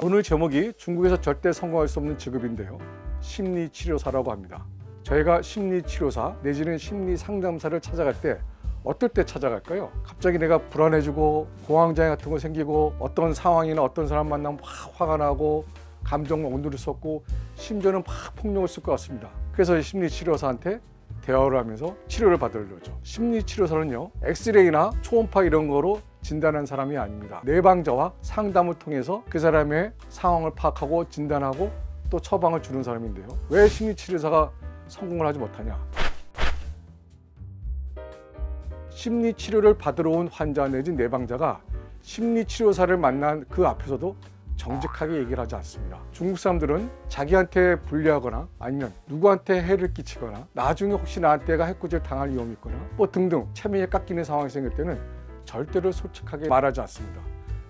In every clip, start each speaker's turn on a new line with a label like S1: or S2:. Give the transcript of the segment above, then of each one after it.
S1: 오늘 제목이 중국에서 절대 성공할 수 없는 직업인데요, 심리치료사라고 합니다. 저희가 심리치료사 내지는 심리상담사를 찾아갈 때 어떨 때 찾아갈까요? 갑자기 내가 불안해지고 공황장애 같은 거 생기고 어떤 상황이나 어떤 사람 만나면 막 화가 나고 감정 온도를 쏟고 심지어는 막 폭력을 쓸 것 같습니다. 그래서 심리치료사한테 대화를 하면서 치료를 받으려죠. 심리치료사는요, 엑스레이나 초음파 이런 거로 진단한 사람이 아닙니다. 내방자와 상담을 통해서 그 사람의 상황을 파악하고 진단하고 또 처방을 주는 사람인데요, 왜 심리치료사가 성공을 하지 못하냐? 심리치료를 받으러 온 환자 내지 내방자가 심리치료사를 만난 그 앞에서도 정직하게 얘기를 하지 않습니다. 중국 사람들은 자기한테 불리하거나 아니면 누구한테 해를 끼치거나 나중에 혹시 나한테가 해코지를 당할 위험이 있거나 뭐 등등 체면이 깎이는 상황이 생길 때는 절대로 솔직하게 말하지 않습니다.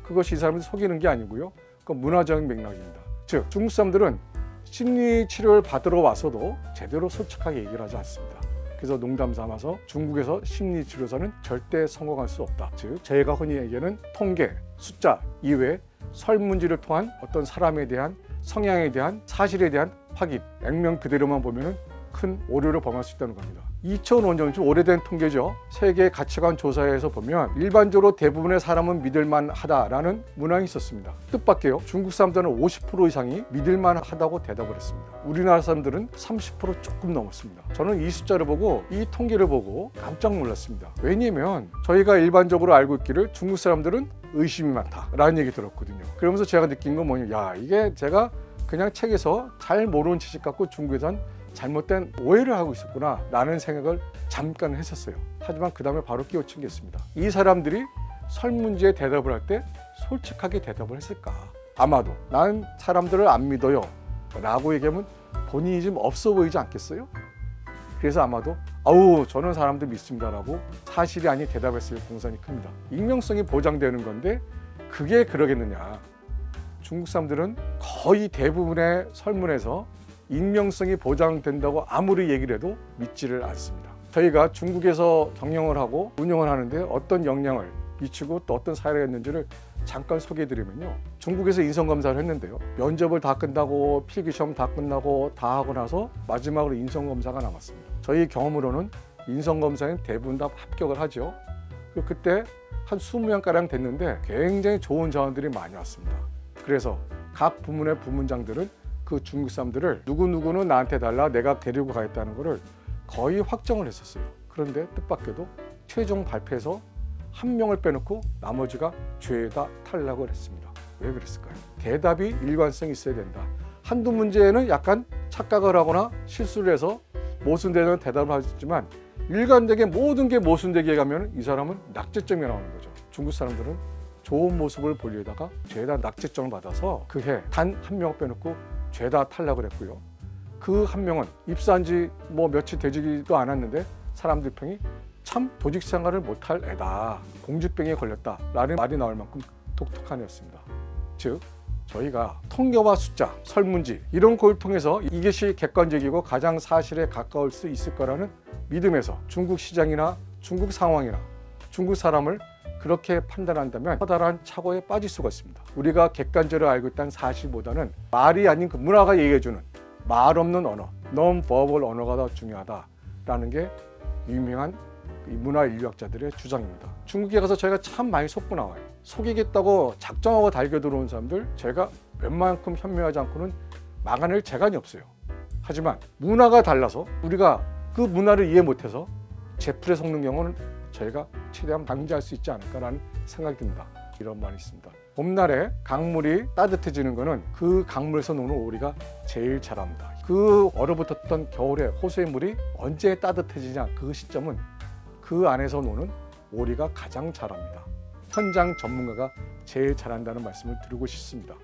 S1: 그것이 이 사람을 속이는 게 아니고요, 그건 문화적인 맥락입니다. 즉 중국 사람들은 심리치료를 받으러 와서도 제대로 솔직하게 얘기를 하지 않습니다. 그래서 농담 삼아서 중국에서 심리치료사는 절대 성공할 수 없다. 즉 저희가 흔히 얘기하는 통계, 숫자 이외에 설문지를 통한 어떤 사람에 대한 성향에 대한 사실에 대한 확인, 액면 그대로만 보면은 큰 오류를 범할 수 있다는 겁니다. 2005년 좀 오래된 통계죠. 세계 가치관 조사에서 보면 일반적으로 대부분의 사람은 믿을만 하다라는 문항이 있었습니다. 뜻밖에요, 중국 사람들은 50% 이상이 믿을만 하다고 대답을 했습니다. 우리나라 사람들은 30% 조금 넘었습니다. 저는 이 숫자를 보고, 이 통계를 보고 깜짝 놀랐습니다. 왜냐면 저희가 일반적으로 알고 있기를 중국 사람들은 의심이 많다라는 얘기 들었거든요. 그러면서 제가 느낀 건 뭐냐면, 야, 이게 제가 그냥 책에서 잘 모르는 지식 갖고 중국에선 잘못된 오해를 하고 있었구나 라는 생각을 잠깐 했었어요. 하지만 그 다음에 바로 끼워친 게 있습니다. 이 사람들이 설문지에 대답을 할 때 솔직하게 대답을 했을까? 아마도 난 사람들을 안 믿어요 라고 얘기하면 본인이 좀 없어 보이지 않겠어요? 그래서 아마도 아우 저는 사람들 믿습니다 라고 사실이 아닌 대답했을 공산이 큽니다. 익명성이 보장되는 건데 그게 그러겠느냐? 중국 사람들은 거의 대부분의 설문에서 익명성이 보장된다고 아무리 얘기를 해도 믿지를 않습니다. 저희가 중국에서 경영을 하고 운영을 하는데 어떤 영향을 미치고 또 어떤 사례가 있는지를 잠깐 소개해 드리면요, 중국에서 인성검사를 했는데요, 면접을 다 끝나고 필기시험 다 끝나고 다 하고 나서 마지막으로 인성검사가 남았습니다. 저희 경험으로는 인성검사는 대부분 다 합격을 하죠. 그때 한 20명가량 됐는데 굉장히 좋은 자원들이 많이 왔습니다. 그래서 각 부문의 부문장들은 그 중국 사람들을 누구누구는 나한테 달라, 내가 데리고 가겠다는 것을 거의 확정을 했었어요. 그런데 뜻밖에도 최종 발표에서 한 명을 빼놓고 나머지가 죄다 탈락을 했습니다. 왜 그랬을까요? 대답이 일관성이 있어야 된다. 한두 문제에는 약간 착각을 하거나 실수를 해서 모순되는 대답을 하지만 일관되게 모든 게 모순되게 가면 이 사람은 낙제점이 나오는 거죠. 중국 사람들은 좋은 모습을 보려다가 죄다 낙제점을 받아서 그 해 단 한 명을 빼놓고 죄다 탈락을 했고요. 그 한 명은 입사한 지 뭐 며칠 되지도 않았는데 사람들 평이 참 조직 생활을 못할 애다, 공주병에 걸렸다라는 말이 나올 만큼 독특한 애였습니다. 즉 저희가 통계와 숫자, 설문지 이런 걸 통해서 이것이 객관적이고 가장 사실에 가까울 수 있을 거라는 믿음에서 중국 시장이나 중국 상황이나 중국 사람을 그렇게 판단한다면 커다란 착오에 빠질 수가 있습니다. 우리가 객관적으로 알고 있다는 사실보다는 말이 아닌 그 문화가 얘기해주는 말 없는 언어, non-verbal 언어가 더 중요하다라는 게 유명한 이 문화 인류학자들의 주장입니다. 중국에 가서 저희가 참 많이 속고 나와요. 속이겠다고 작정하고 달겨 들어온 사람들 제가 웬만큼 현명하지 않고는 막아낼 재간이 없어요. 하지만 문화가 달라서 우리가 그 문화를 이해 못해서 제풀에 속는 경우는 저희가 최대한 방지할 수 있지 않을까라는 생각이 듭니다. 이런 말이 있습니다. 봄날에 강물이 따뜻해지는 것은 그 강물에서 노는 오리가 제일 잘합니다. 그 얼어붙었던 겨울에 호수의 물이 언제 따뜻해지냐, 그 시점은 그 안에서 노는 오리가 가장 잘합니다. 현장 전문가가 제일 잘한다는 말씀을 드리고 싶습니다.